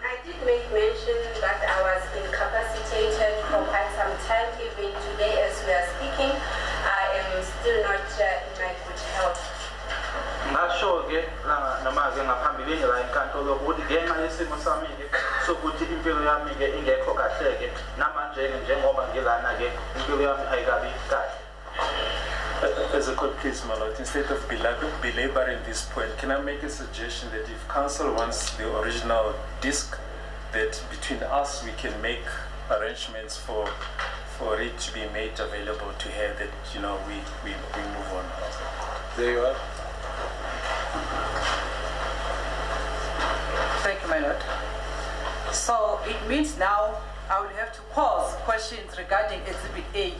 I did make mention that I was incapacitated for quite some time. Even today, as we are speaking, I am still not in my good health. As a court, please, my lord, instead of belaboring this point, can I make a suggestion that if council wants the original disc, that between us we can make arrangements for it to be made available to her, that we move on. There you are. Thank you, my lord. So it means now I will have to pause questions regarding Exhibit A,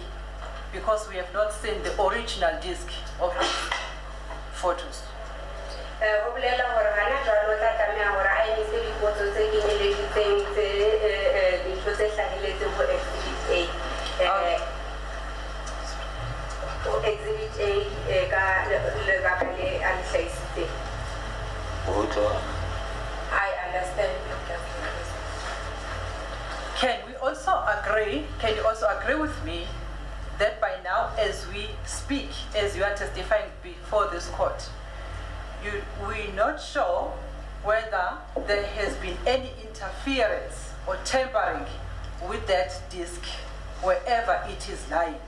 because we have not seen the original disc of the photos. I understand. Can you also agree with me that by now, as we speak, as you are testifying before this court, we're not sure whether there has been any interference or tampering with that disc wherever it is lying?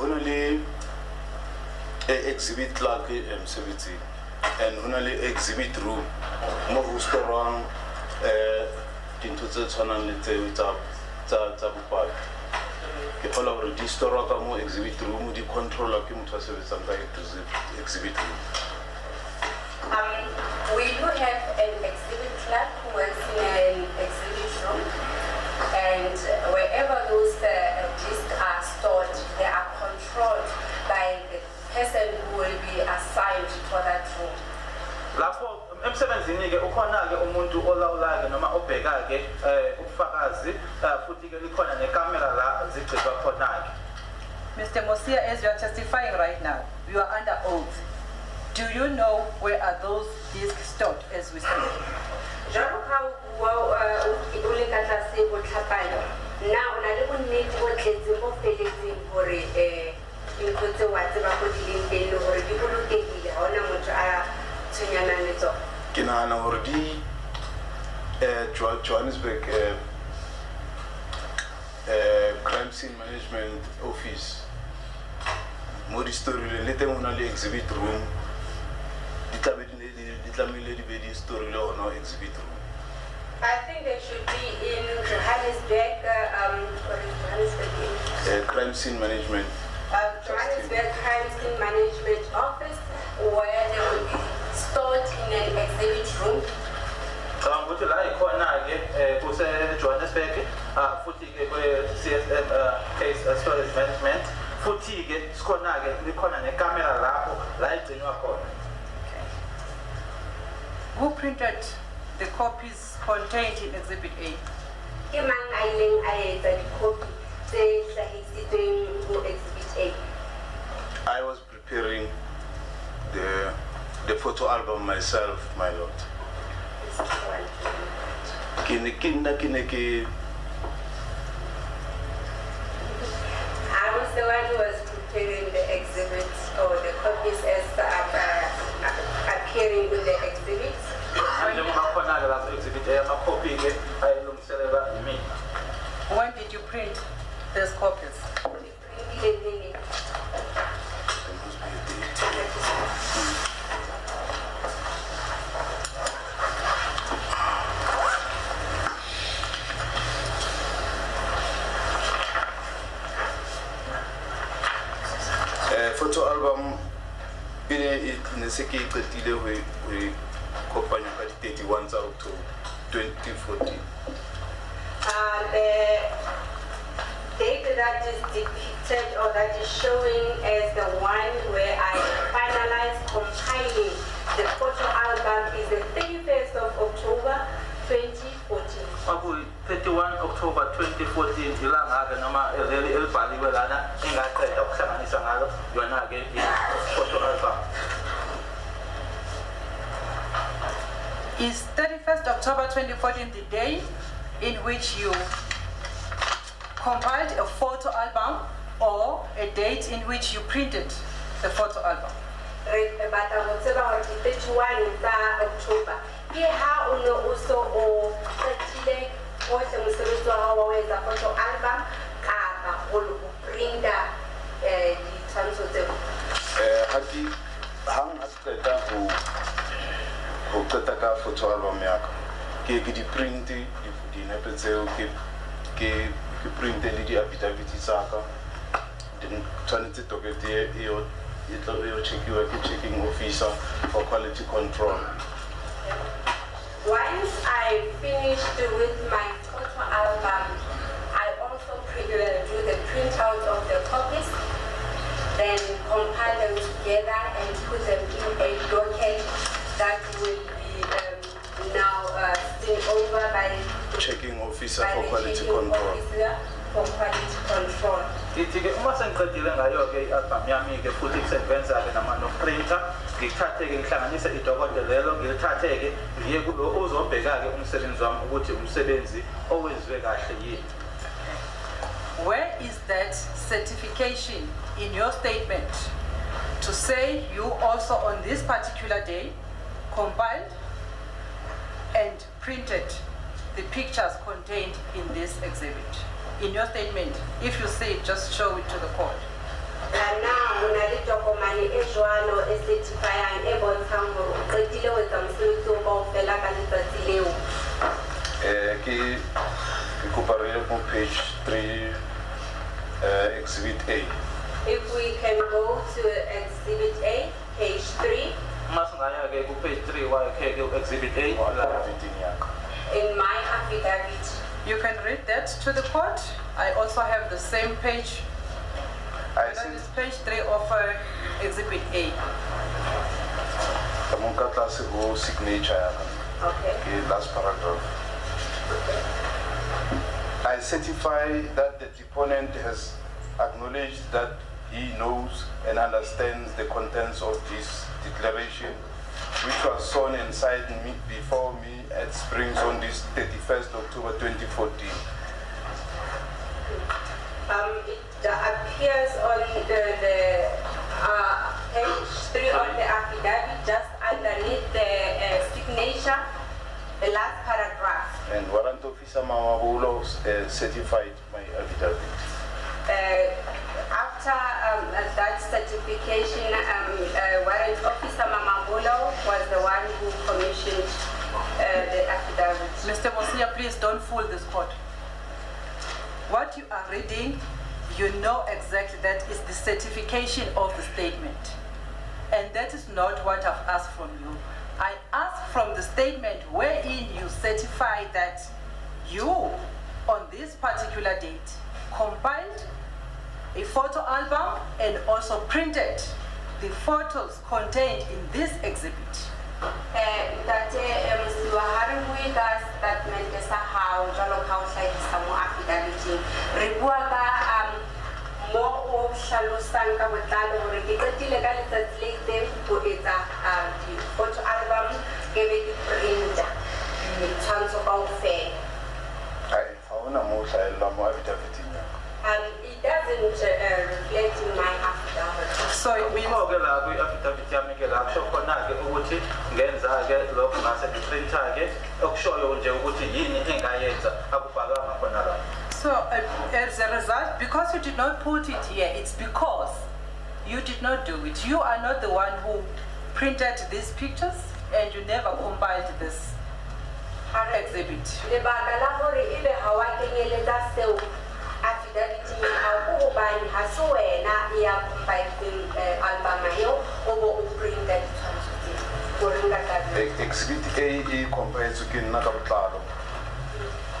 Only exhibit like M70 and only exhibit room mo restaurant into the channel tsa bopaki ke thola gore di store ka mo exhibit room di controller ke motho a sebetsang ka exhibit room. We do have an exhibit clerk who works in an exhibit room, and wherever those discs are stored, they are controlled by the person who will be assigned for that room. Lapho emsebenzini ke ukhona ke umuntu olawulayo noma obheka ke ubufakazi futhi ke likhona nekamera la zigcizwa khona ke. Mr. Mosia, as you are testifying right now, you are under oath. Do you know where are those discs stored as we speak? Kinana hordi Johannesburg crime scene management office modi story le teng ona le exhibit room di story le ona exhibit room. I think they should be in Johannesburg crime scene management Johannesburg crime scene management office, where they will be stored in an exhibit room. Ukuthi la ikhona ke kuse Johannesburg futhi ke kwe CSM case storage management futhi ke sikhona ke likhona nekamera lapho la igcinwa khona. Who printed the copies contained in Exhibit A? Ke mang a ileng a etsa dikopi tse hlahisitsweng ho Exhibit A? I was preparing the photo album myself, my lord. I was the one who was preparing the exhibits or the copies as appearing in the exhibits. When did you print those copies? album ne se ke qetile ho kopanya ka 31 tsa October 2014. The date that is depicted or that is showing as the one where I finalized compiling the photo album is the 31st of October 2014. Abu 31 October 2014 ilanga ke noma elibhaliwe lana engaqeda ukuhlanganisa ngalo yona ke photo album. Is 31st October 2014 the day in which you compiled a photo album or a date in which you printed the photo album? But I would say about 31 October. Here, how you also or what the Muslims always a photo album, printer, the terms of the Hati hang atleta ho qeta photo album ya ka ke di print di nepe tseo ke print le di affidavit tsa ka din tshwanetse tokete yo checkiwa ke checking officer for quality control. Once I finished with my photo album, I also do the printout of the copies, then compile them together and put them in a docket that will be now seen over by checking officer for quality control. For quality control. Ithi-ke uma sengiqedile ngayo-ke i-album yami-ke futhi kusebenza ke nama printer ngithathe-ke ngihlanganise idokodo lelo ngilithathe-ke ngiye kulo ozobheka-ke umsebenzi wami ukuthi umsebenzi owenziwe kahle yini. Where is that certification in your statement to say you also on this particular day compiled and printed the pictures contained in this exhibit? In your statement, if you say it, just show it to the court. And now, when I look at my Ejuano, a certifier, and able to continue with them so about the Lagalita. Ki cooperate on page 3, exhibit A. If we can go to exhibit A, page 3. Masingaya-ke ku page 3 wakhe exhibit A. In my affidavit. You can read that to the court. I also have the same page. That is page 3 of exhibit A. Signature. Okay. Last paragraph. Okay. I certify that the deponent has acknowledged that he knows and understands the contents of this declaration, which was shown and signed before me at Springs on this 31st October 2014. It appears on the page 3 of the affidavit, just underneath the signature, the last paragraph. And Warrant Officer Mama Bulo certified my affidavit. After that certification, Warrant Officer Mama Bulo was the one who commissioned the affidavit. Mr. Mosia, please don't fool this court. What you are reading, you know exactly that is the certification of the statement. And that is not what I've asked from you. I asked from the statement wherein you certify that you, on this particular date, compiled a photo album and also printed the photos contained in this exhibit. That Msiwaharui does statement sa how jalo ka uhlahisa mo affidavit re bua ka mo o hlalosang ka botlalo hore ke qetile ka letsatsi le itseng go etsa di photo album ke be di printer ditshwantsho kaofela. Ai haona mo hlahella mo affidavit ya. It doesn't reflect in my affidavit. So it means Ke la ku affidavit yami ke la kusho khona-ke ukuthi ngenza-ke lokho ngase ngiprinter-ke okushoyo nje ukuthi yini engayenza akubhalwanga khona la. so. As a result, because you did not put it here, it's because you did not do it. You are not the one who printed these pictures, and you never compiled this exhibit. Lebaka la hore ebe ha wa kenyeletsa seo affidavit ya hao hobane ha se wena ya compileng album eo o bo o printa ditshwantsho tseo gore nka ka Exhibit A e compiled ke nna ka botlalo.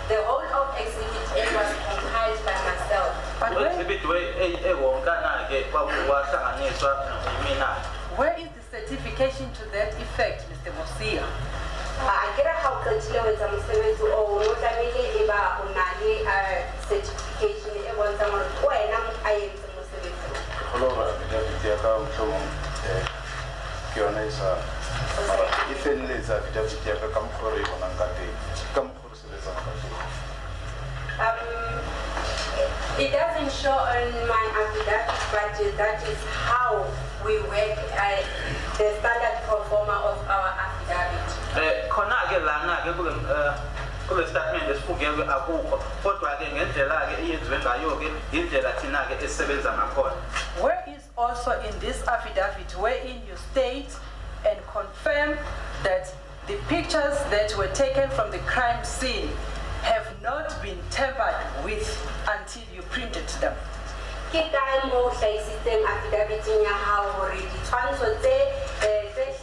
the whole of exhibit A was compiled by myself. But exhibit where is the certification to that effect, Mr. Mosia? Akira how qetile ho etsa mosebetsi o o tlamehile e ba o na le certification e bontshang hore wena a entse mosebetsi. Hello, affidavit ya ka mohlomong ke yona e sa e felletsa affidavit ya ka mokgwa re bonang ka teng ka mokgwa re sebetsang ka teng. It doesn't show on my affidavit, but that is how we work the standard performer of our affidavit. Khona-ke lana-ke kule statement esifungelwe akukho kodwa-ke ngendlela-ke iyenziwe ngayo-ke indlela thina-ke esisebenza ngakhona. Where is also in this affidavit wherein you state and confirm that the pictures that were taken from the crime scene have not been tampered with until you printed them? Ke kae mo hlahisitseng affidavit-ing ya hao hore ditshwantsho tse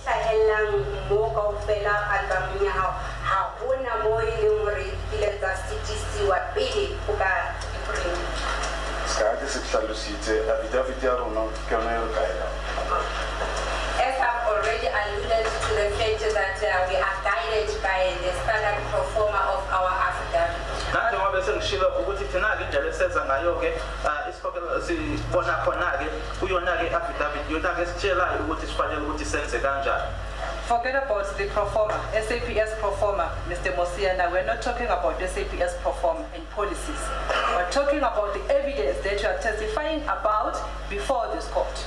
hlahellang mo kaofela albumong ya hao ha hona mo e leng hore di ile tsa sitisiwa pele o ka di-print? Ska ke se hlalositse affidavit ya rona ke yona e re kaela. As I've already alluded to the fact that we are guided by the standard performer of our affidavit. Nanjengoba sengishilo ukuthi thina-ke indlela esenza ngayo-ke sibona khona-ke kuyona-ke affidavit yona-ke esitshelayo ukuthi sifanele ukuthi senze kanjani. Forget about the performer, SAPS performer, Mr. Mosiana. We're not talking about SAPS performer and policies. We're talking about the evidence that you are testifying about before this court.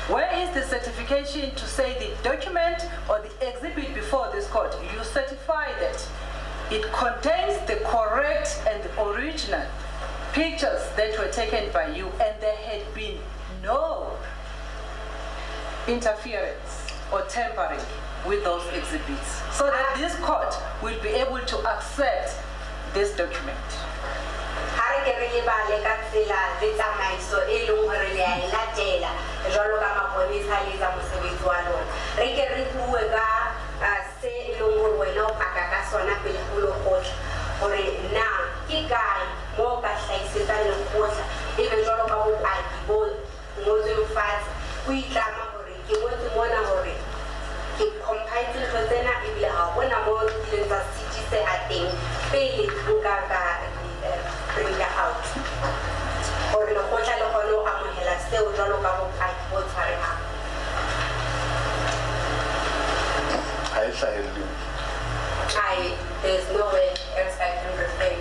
Where is the certification to say the document or the exhibit before this court? You certify that it contains the correct and the original pictures that were taken by you, and there had been no interference or tampering with those exhibits, so that this court will be able to accept this document. Hare ke re lebale ka tsela le tsamaiso e leng hore le a e latela jwalo ka maponesa le tsa mosebetsi wa lona. Re ke re bue ka se e leng hore wena o paka ka sona pele o lo kgotla hore na ke kae mo ka hlahisetsang lekgotla ebe jwalo ka bopaki bo ngotsweng fatshe o itlama hore ke ngotse mona hore ke compile ntho tsena ebile ha hona mo di leng tsa sitise a teng pele nka ka bring it out gore lekgotla le kgone ho amohela seo jwalo ka bopaki bo tshwarehang. There's no way else I can refrain.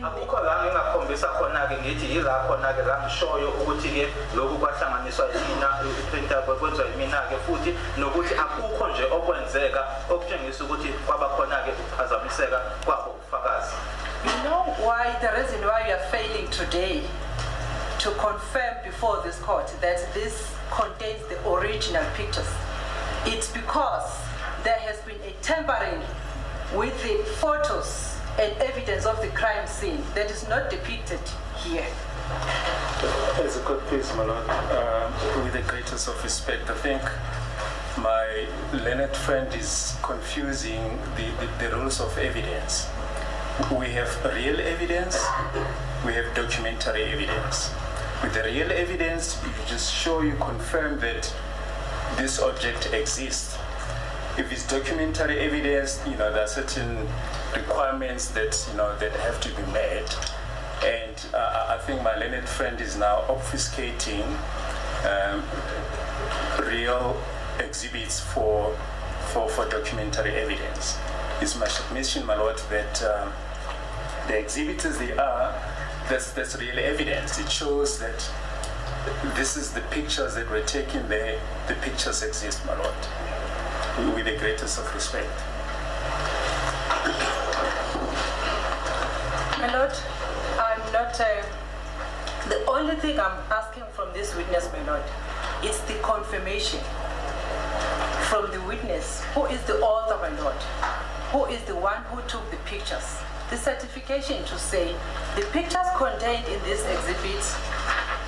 Akukho la ngingakhombisa khona-ke ngithi yila khona-ke la ngishoyo ukuthi-ke lokhu kwahlanganiswa yimina i-printer kwenziwa yimina-ke futhi nokuthi akukho nje okwenzeka okutshengisa ukuthi kwaba khona-ke ukuphazamiseka kwabo ubufakazi. You know why, the reason why you are failing today to confirm before this court that this contains the original pictures? It's because there has been a tampering with the photos and evidence of the crime scene that is not depicted here. As a court, please, my lord, with the greatest of respect, I think my learned friend is confusing the rules of evidence. We have real evidence, we have documentary evidence. With the real evidence, you just show, you confirm that this object exists. If it's documentary evidence, there are certain requirements that that have to be met, and I think my learned friend is now obfuscating real exhibits for documentary evidence. It's my submission, my lord, that the exhibits as they are, that's real evidence. It shows that this is the pictures that were taken there. The pictures exist, my lord, with the greatest of respect. My lord, I'm not, the only thing I'm asking from this witness, my lord, is the confirmation from the witness. Who is the author, my lord? Who is the one who took the pictures? The certification to say the pictures contained in this exhibit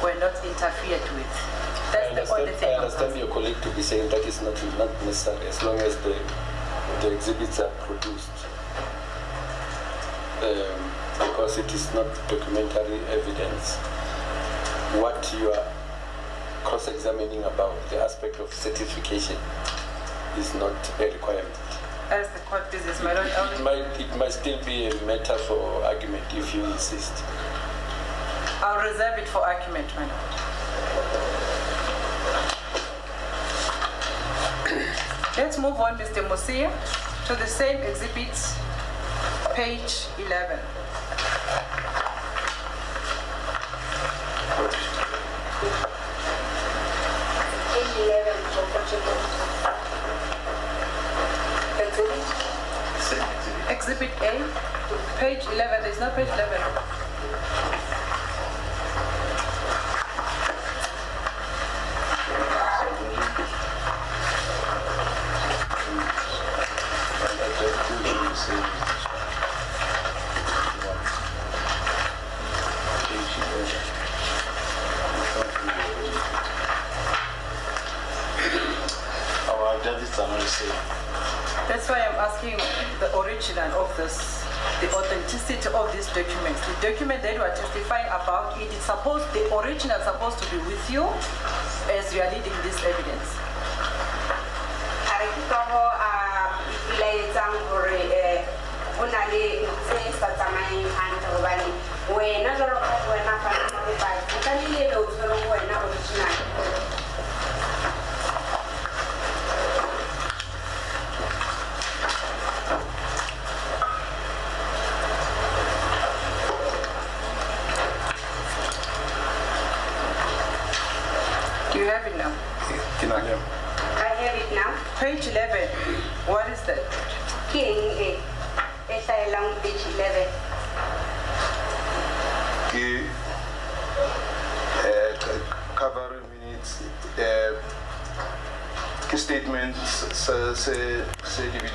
were not interfered with. That's the only thing. I understand your colleague to be saying that is not necessary as long as the exhibits are produced. Because it is not documentary evidence. What you are cross-examining about, the aspect of certification, is not a requirement. As the court pleases, my lord. It might still be a matter for argument if you insist. I'll reserve it for argument, my lord. Let's move on, Mr. Musia, to the same exhibit, page 11. Page 11, Exhibit A, page 11. There's no page 11. Our judges are not the same. That's why I'm asking the original of this, the authenticity of these documents. The document that you are testifying about, it is supposed, the original is supposed to be with you as you are leading this evidence. Do you have it now? I have it now. Page 11, what is that? King, it's along page 11. Cover minutes, statements,